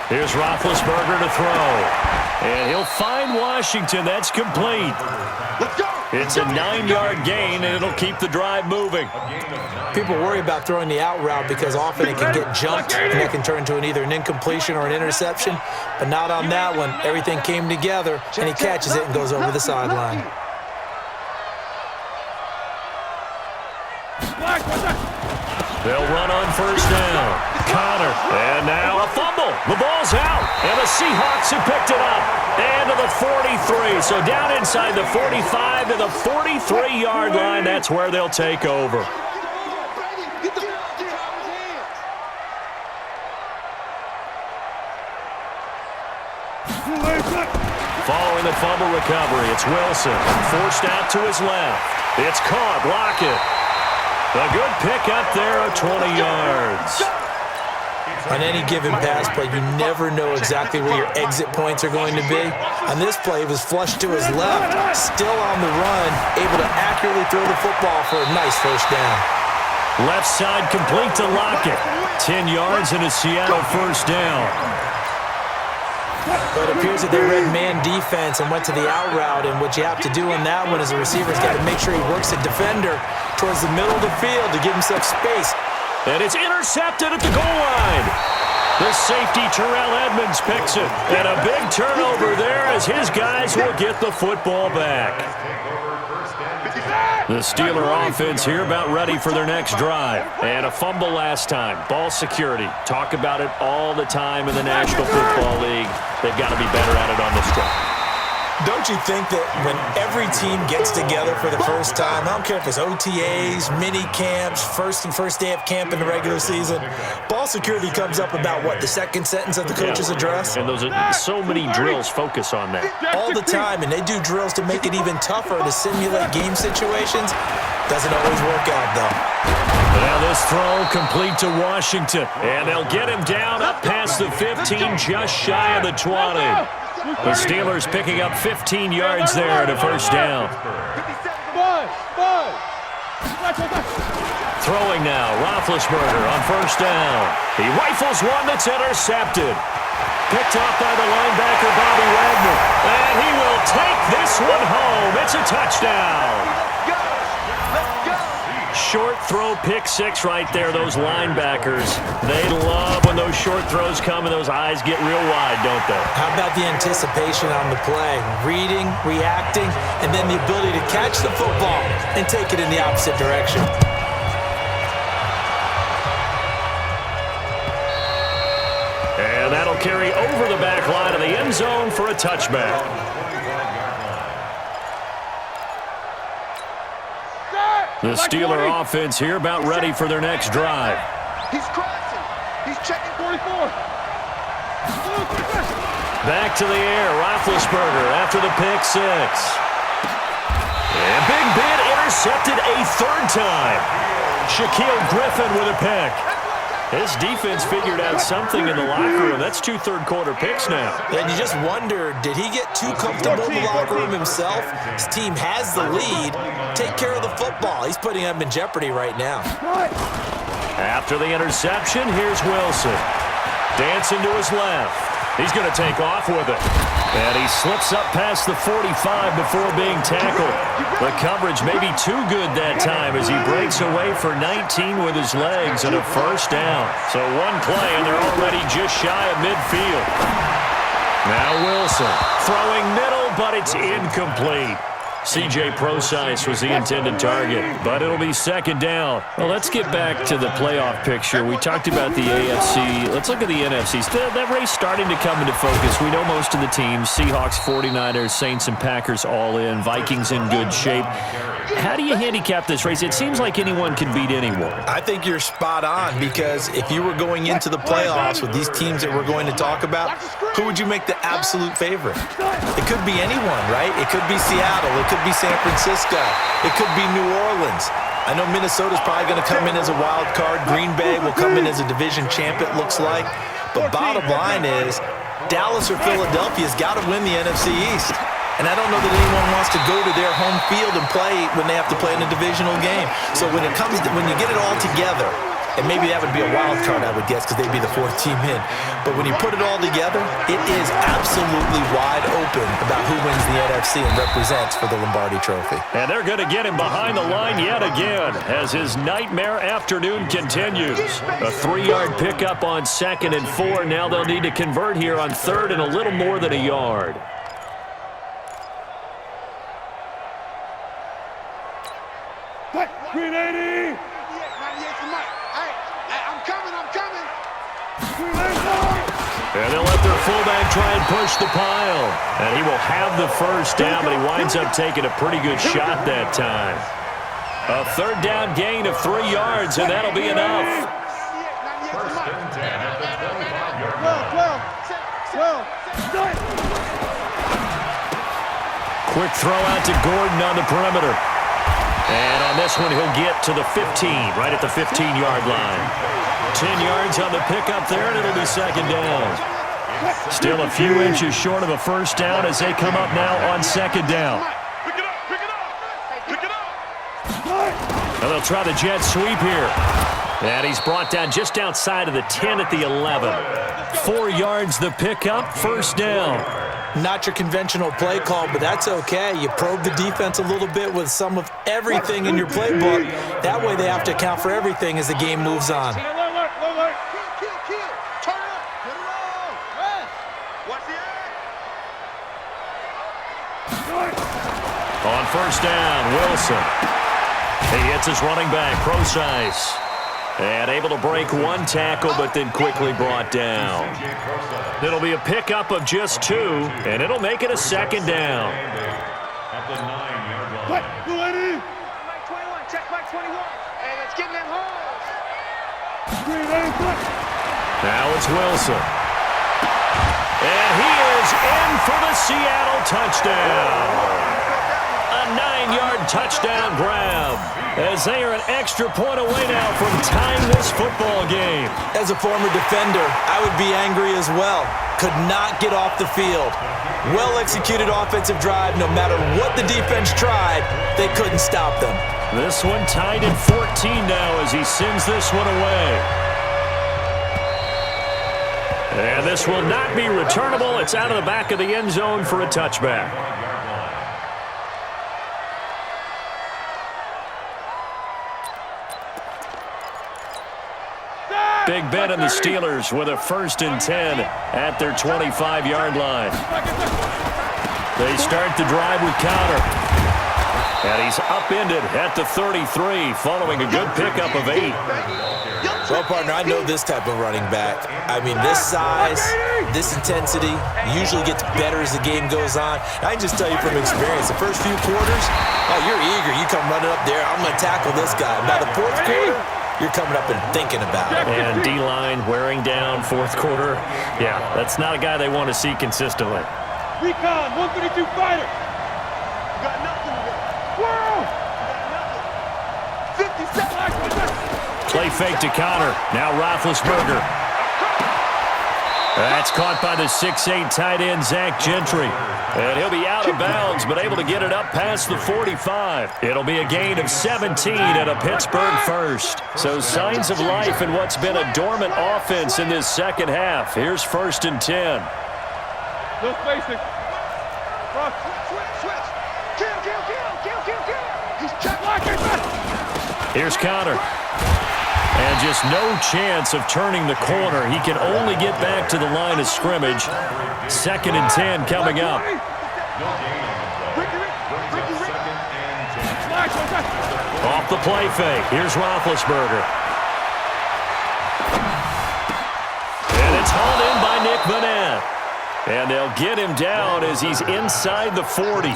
Here's Roethlisberger to throw. And he'll find Washington. That's complete. Let's go. It's a 9-yard gain, and it'll keep the drive moving. People worry about throwing the out route because often it can get jumped and it can turn into either an incompletion or an interception. But not on that one. Everything came together, and he catches it and goes over the sideline. They'll run on 1st down. Connor, and now a fumble. The ball's out, and the Seahawks have picked it up. And to the 43. So down inside the 45 to the 43-yard line. That's where they'll take over. Following the fumble recovery, it's Wilson. Forced out to his left. It's caught. Lockett. A good pick up there of 20 yards. On any given pass play, you never know exactly where your exit points are going to be. On this play, it was flushed to his left, still on the run, able to accurately throw the football for a nice 1st down. Left side complete to Lockett. 10 yards and a Seattle 1st down. But it appears that they read man defense and went to the out route, and what you have to do on that one is the receiver's got to make sure he works the defender towards the middle of the field to give himself space. And it's intercepted at the goal line. The safety, Terrell Edmonds, picks it. And a big turnover there as his guys will get the football back. The Steeler offense here about ready for their next drive. And a fumble last time. Ball security. Talk about it all the time in the National Football League. They've got to be better at it on this drive. Don't you think that when every team gets together for the first time, I don't care if it's OTAs, mini camps, first day of camp in the regular season, ball security comes up about what, the 2nd sentence of the coach's address? And those are so many drills focus on that. All the time, and they do drills to make it even tougher to simulate game situations. Doesn't always work out, though. Now this throw complete to Washington. And they'll get him down up past the 15, just shy of the 20. The Steelers picking up 15 yards there at a first down. Throwing now, Roethlisberger on first down. He rifles one that's intercepted. Picked off by the linebacker, Bobby Wagner. And he will take this one home. It's a touchdown. Short throw, pick six right there, those linebackers. They love when those short throws come and those eyes get real wide, don't they? How about the anticipation on the play? Reading, reacting, and then the ability to catch the football and take it in the opposite direction. And that'll carry over the back line of the end zone for a touchback. The Steeler offense here about ready for their next drive. He's crossing. He's checking 44. Back to the air, Roethlisberger after the pick six. And Big Ben intercepted a third time. Shaquille Griffin with a pick. His defense figured out something in the locker room. That's 2 third-quarter picks now. And you just wonder, did he get too comfortable in the locker room himself? His team has the lead. Take care of the football. He's putting them in jeopardy right now. After the interception, here's Wilson. Dancing to his left. He's going to take off with it. And he slips up past the 45 before being tackled. The coverage may be too good that time as he breaks away for 19 with his legs and a first down. So one play and they're already just shy of midfield. Now Wilson throwing middle, but it's incomplete. C.J. Prosise was the intended target, but it'll be second down. Well, let's get back to the playoff picture. We talked about the AFC. Let's look at the NFC. That race starting to come into focus. We know most of the teams, Seahawks, 49ers, Saints, and Packers all in. Vikings in good shape. How do you handicap this race? It seems like anyone can beat anyone. I think you're spot on because if you were going into the playoffs with these teams that we're going to talk about, who would you make the absolute favorite? It could be anyone, right? It could be Seattle. It could be San Francisco. It could be New Orleans. I know Minnesota's probably going to come in as a wild card. Green Bay will come in as a division champ, it looks like. But bottom line is Dallas or Philadelphia's got to win the NFC East. And I don't know that anyone wants to go to their home field and play when they have to play in a divisional game. So when you get it all together, and maybe that would be a wild card, I would guess, because they'd be the fourth team in. But when you put it all together, it is absolutely wide open about who wins the NFC and represents for the Lombardi Trophy. And they're going to get him behind the line yet again as his nightmare afternoon continues. A 3-yard pickup on 2nd and 4. Now they'll need to convert here on 3rd and a little more than a yard. Green 80! I'm coming. And they'll let their fullback try and push the pile. And he will have the first down, but he winds up taking a pretty good shot that time. A 3rd down gain of 3 yards, and that'll be enough. First and 10 at the 25-yard line. Quick throw out to Gordon on the perimeter. And on this one, he'll get to the 15, right at the 15-yard line. 10 yards on the pickup there, and it'll be second down. Still a few inches short of a first down as they come up now on second down. And they'll try the jet sweep here. And he's brought down just outside of the 10 at the 11. 4 yards the pickup, first down. Not your conventional play call, but that's okay. You probe the defense a little bit with some of everything in your playbook. That way they have to account for everything as the game moves on. Kill. Turn up. Get it on. Watch the On first down, Wilson. He hits his running back, Prosise. And able to break one tackle, but then quickly brought down. It'll be a pickup of just 2, and it'll make it a second down. At the 9-yard line. Mike 21, check Mike 21. And it's getting them holes. Now it's Wilson. And he is in for the Seattle touchdown. A 9-yard touchdown grab, as they are an extra point away now from tying this football game. As a former defender, I would be angry as well. Could not get off the field. Well-executed offensive drive. No matter what the defense tried, they couldn't stop them. This one tied at 14 now as he sends this one away. And this will not be returnable. It's out of the back of the end zone for a touchback. Big Ben and the Steelers with a 1st and 10 at their 25-yard line. They start the drive with Conner. And he's upended at the 33 following a good pickup of 8. Well, partner, I know this type of running back. I mean, this size, this intensity usually gets better as the game goes on. I can just tell you from experience, the first few quarters, oh, you're eager. You come running up there, I'm going to tackle this guy. By the 4th quarter, you're coming up and thinking about it. And D-line wearing down 4th quarter. Yeah, that's not a guy they want to see consistently. Recon, 132 fighter. You got nothing to do. Whoa! You got nothing. 50 seconds. Play fake to Conner. Now Roethlisberger. That's caught by the 6'8" tight end, Zach Gentry. And he'll be out of bounds, but able to get it up past the 45. It'll be a gain of 17 and a Pittsburgh first. So signs of life in what's been a dormant offense in this second half. Here's 1st and 10. No spacing. Switch. Kill. He's checked. Here's Conner. And just no chance of turning the corner. He can only get back to the line of scrimmage. 2nd and 10 coming up. Off the play fake. Here's Roethlisberger. And it's hauled in by Nick Vanette. And they'll get him down as he's inside the 40.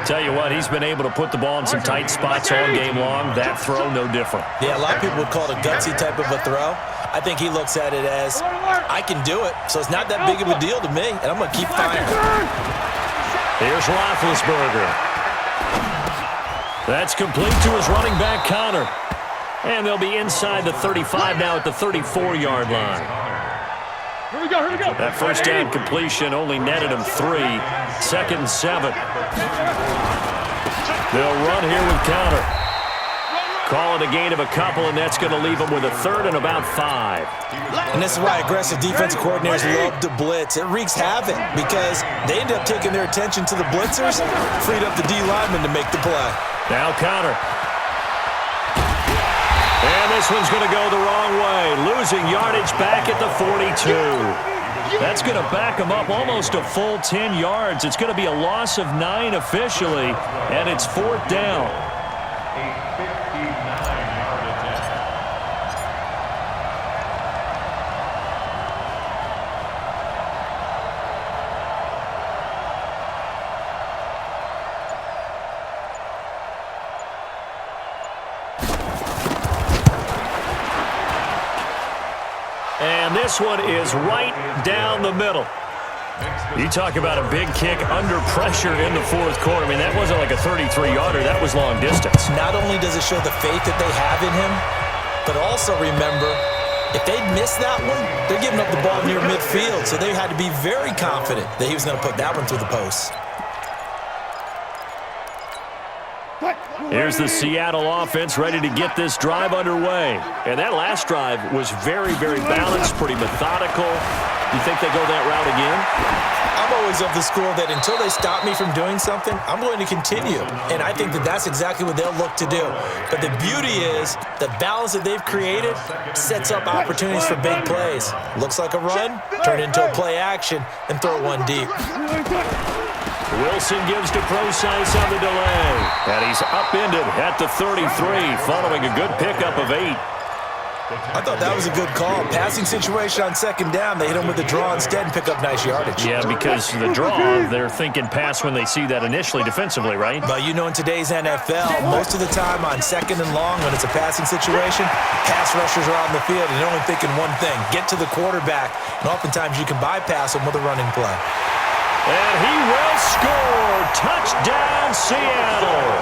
Tell you what, he's been able to put the ball in some tight spots all game long. That throw, no different. Yeah, a lot of people would call it a gutsy type of a throw. I think he looks at it as, I can do it, so it's not that big of a deal to me, and I'm going to keep firing. Here's Roethlisberger. That's complete to his running back, Conner. And they'll be inside the 35 now at the 34-yard line. Here we go. That first down completion only netted him 3. 2nd and 7. They'll run here with Conner. Call it a gain of a couple, and that's going to leave them with a 3rd and about 5. And this is why aggressive defensive coordinators love to blitz. It wreaks havoc because they end up taking their attention to the blitzers, freed up the D lineman to make the play. Now Conner. And this one's going to go the wrong way, losing yardage back at the 42. That's going to back him up almost a full 10 yards. It's going to be a loss of 9 officially, and it's 4th down. And this one is right down the middle. You talk about a big kick under pressure in the 4th quarter. I mean, that wasn't like a 33-yarder. That was long distance. Not only does it show the faith that they have in him, but also remember, if they'd missed that one, they're giving up the ball near midfield. So they had to be very confident that he was going to put that one through the post. Here's the Seattle offense ready to get this drive underway. And that last drive was very, very balanced, pretty methodical. You think they go that route again? I'm always of the school that until they stop me from doing something, I'm going to continue. And I think that that's exactly what they'll look to do. But the beauty is the balance that they've created sets up opportunities for big plays. Looks like a run, turn into a play action, and throw one deep. Wilson gives to Procise on the delay. And he's upended at the 33 following a good pickup of 8. I thought that was a good call. Passing situation on 2nd down. They hit him with the draw instead and pick up nice yardage. Yeah, because the draw, they're thinking pass when they see that initially defensively, right? But you know, in today's NFL, most of the time on 2nd and long, when it's a passing situation, pass rushers are on the field and they're only thinking one thing, get to the quarterback. And oftentimes you can bypass them with a running play. And he will score. Touchdown, Seattle.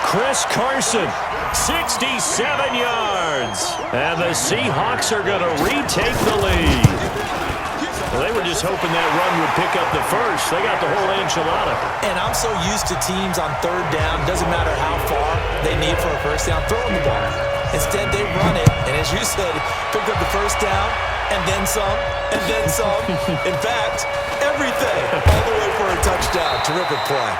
Chris Carson, 67 yards. And the Seahawks are going to retake the lead. Well, they were just hoping that run would pick up the first. They got the whole enchilada. And I'm so used to teams on third down, doesn't matter how far they need for a first down, throwing the ball. Instead, they run it, and as you said, pick up the first down, and then some, and then some. In fact, everything, all the way for a touchdown. Terrific play.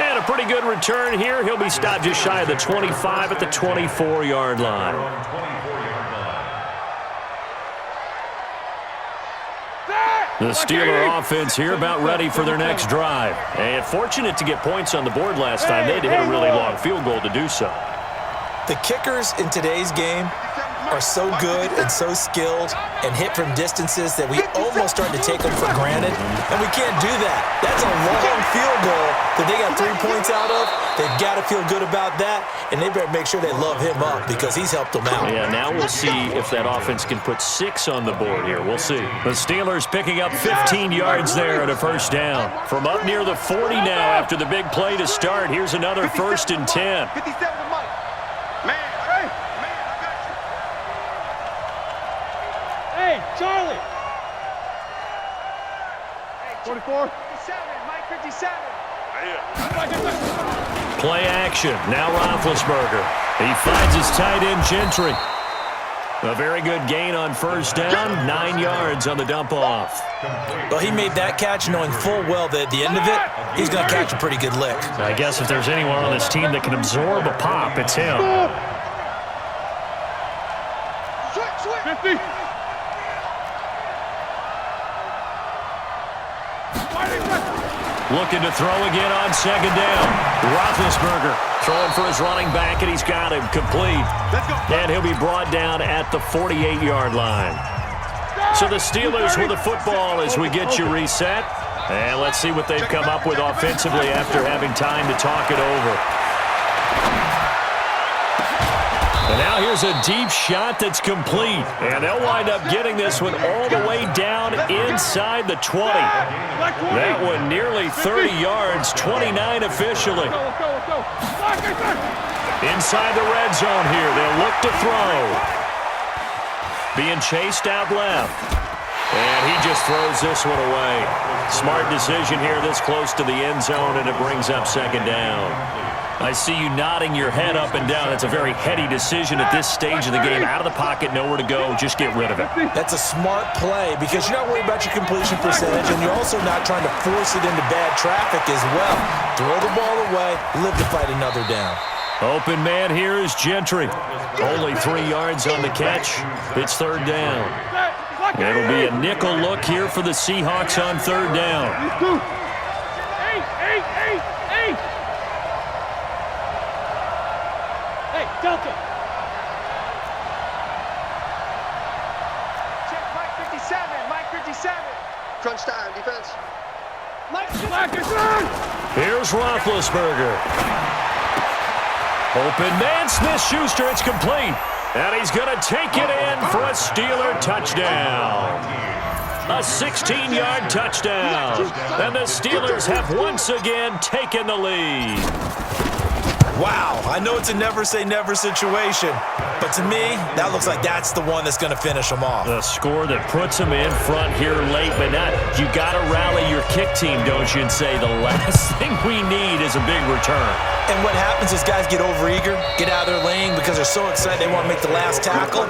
And a pretty good return here. He'll be stopped just shy of the 25 at the 24-yard line. The Steeler offense here about ready for their next drive. And fortunate to get points on the board last time. They had to hit a really long field goal to do so. The kickers in today's game are so good and so skilled and hit from distances that we almost start to take them for granted, and we can't do that. That's a long field goal that they got 3 points out of. They've got to feel good about that, and they better make sure they love him up because he's helped them out. Yeah, now we'll see if that offense can put 6 on the board here. We'll see. The Steelers picking up 15 yards there at a first down. From up near the 40 now after the big play to start, here's another 1st and 10. 57 to Mike. Man, I got you. Hey, Charlie. Hey, 44. 57, Mike 57. Play action. Now Roethlisberger. He finds his tight end, Gentry. A very good gain on first down. 9 yards on the dump off. Well, he made that catch knowing full well that at the end of it, he's going to catch a pretty good lick. I guess if there's anyone on this team that can absorb a pop, it's him. Switch. 50. Looking to throw again on second down. Roethlisberger throwing for his running back, and he's got him complete. And he'll be brought down at the 48-yard line. So the Steelers with the football as we get you reset. And let's see what they've come up with offensively after having time to talk it over. And now here's a deep shot that's complete. And they'll wind up getting this one all the way down inside the 20. That one nearly 30 yards, 29 officially. Inside the red zone here, they'll look to throw. Being chased out left. And he just throws this one away. Smart decision here this close to the end zone, and it brings up second down. I see you nodding your head up and down. It's a very heady decision at this stage of the game. Out of the pocket, nowhere to go. Just get rid of it. That's a smart play because you're not worried about your completion percentage, and you're also not trying to force it into bad traffic as well. Throw the ball away, live to fight another down. Open man here is Gentry. Only 3 yards on the catch. It's third down. It'll be a nickel look here for the Seahawks on third down. Delta. Check Mike 57, Mike 57. Crunch time, defense. Mike Here's Roethlisberger. Open man, Smith-Schuster, it's complete. And he's going to take it in for a Steeler touchdown. A 16-yard touchdown. And the Steelers have once again taken the lead. Wow, I know it's a never-say-never situation, but to me, that looks like that's the one that's going to finish them off. The score that puts them in front here late, but not. You got to rally your kick team, don't you, and say the last thing we need is a big return. And what happens is guys get overeager, get out of their lane because they're so excited they want to make the last tackle.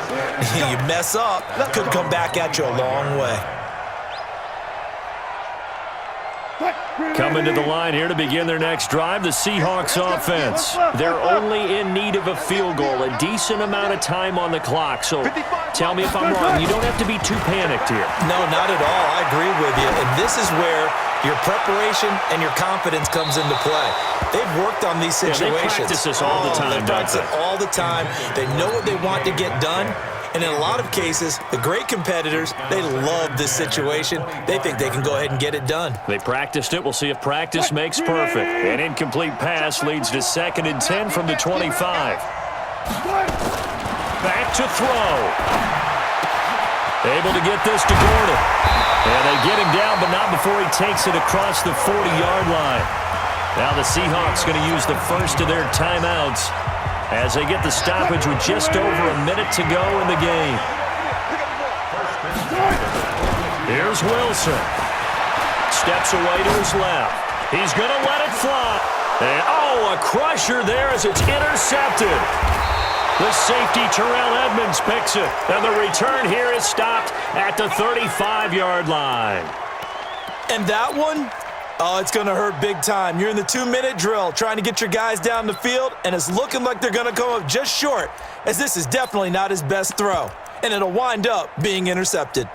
You mess up, could come back at you a long way. Coming to the line here to begin their next drive, the Seahawks offense. They're only in need of a field goal, a decent amount of time on the clock. So tell me if I'm wrong. You don't have to be too panicked here. No, not at all. I agree with you. And this is where your preparation and your confidence comes into play. They've worked on these situations. Yeah, they practice this all the time. They practice it all the time. They know what they want to get done. And in a lot of cases, the great competitors, they love this situation. They think they can go ahead and get it done. They practiced it. We'll see if practice makes perfect. An incomplete pass leads to 2nd and 10 from the 25. Back to throw. Able to get this to Gordon. And they get him down, but not before he takes it across the 40-yard line. Now the Seahawks going to use the first of their timeouts as they get the stoppage with just over a minute to go in the game. Here's Wilson. Steps away to his left. He's going to let it fly. And, oh, a crusher there as it's intercepted. The safety, Terrell Edmonds, picks it. And the return here is stopped at the 35-yard line. And that one, oh, it's going to hurt big time. You're in the 2-minute drill trying to get your guys down the field, and it's looking like they're going to come up just short, as this is definitely not his best throw. And it'll wind up being intercepted.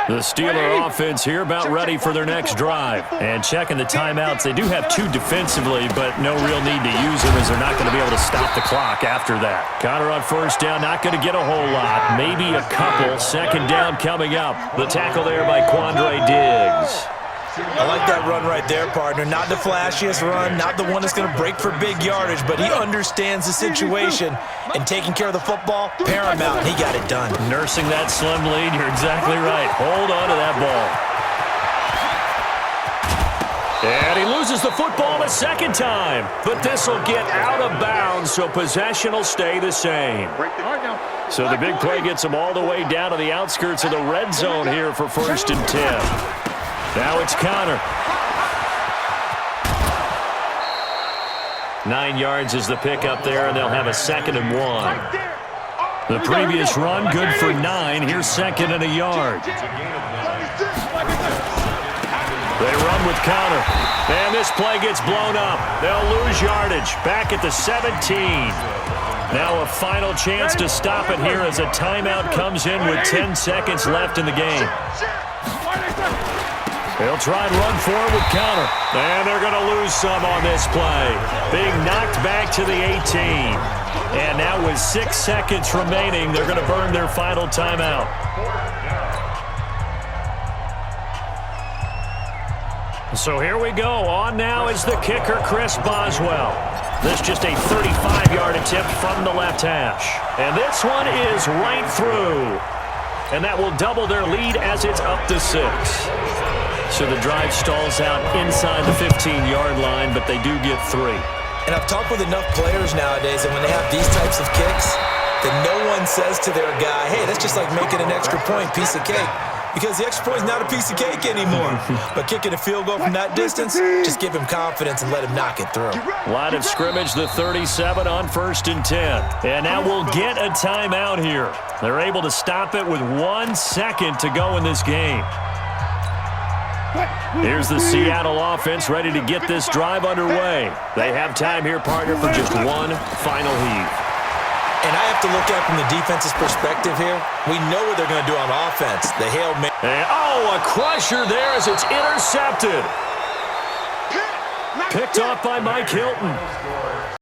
The Steeler offense here about ready for their next drive. And checking the timeouts, they do have 2 defensively, but no real need to use them as they're not going to be able to stop the clock after that. Connor on first down, not going to get a whole lot, maybe a couple. Second down coming up. The tackle there by Quandre Diggs. I like that run right there, partner. Not the flashiest run, not the one that's going to break for big yardage, but he understands the situation, and taking care of the football, paramount, and he got it done. Nursing that slim lead, you're exactly right. Hold on to that ball. And he loses the football a second time, but this will get out of bounds, so possession will stay the same. So the big play gets him all the way down to the outskirts of the red zone here for 1st and 10. Now it's Connor. 9 yards is the pickup there, and they'll have a 2nd and 1. The previous run, good for 9. Here's 2nd and a yard. They run with Connor. And this play gets blown up. They'll lose yardage. Back at the 17. Now a final chance to stop it here as a timeout comes in with 10 seconds left in the game. They'll try and run forward with Connor. And they're going to lose some on this play. Being knocked back to the 18. And now with 6 seconds remaining, they're going to burn their final timeout. So here we go. On now is the kicker, Chris Boswell. This just a 35-yard attempt from the left hash. And this one is right through. And that will double their lead as it's up to 6. So the drive stalls out inside the 15-yard line, but they do get 3. And I've talked with enough players nowadays that when they have these types of kicks, that no one says to their guy, hey, that's just like making an extra point, piece of cake. Because the extra point is not a piece of cake anymore. But kicking a field goal from that distance, just give him confidence and let him knock it through. Line of scrimmage, the 37 on 1st and 10. And now we'll get a timeout here. They're able to stop it with 1 second to go in this game. Here's the Seattle offense ready to get this drive underway. They have time here, partner, for just one final heave. And I have to look at from the defense's perspective here. We know what they're going to do on offense. The Hail Mary. Oh, a crusher there as it's intercepted. Picked off by Mike Hilton.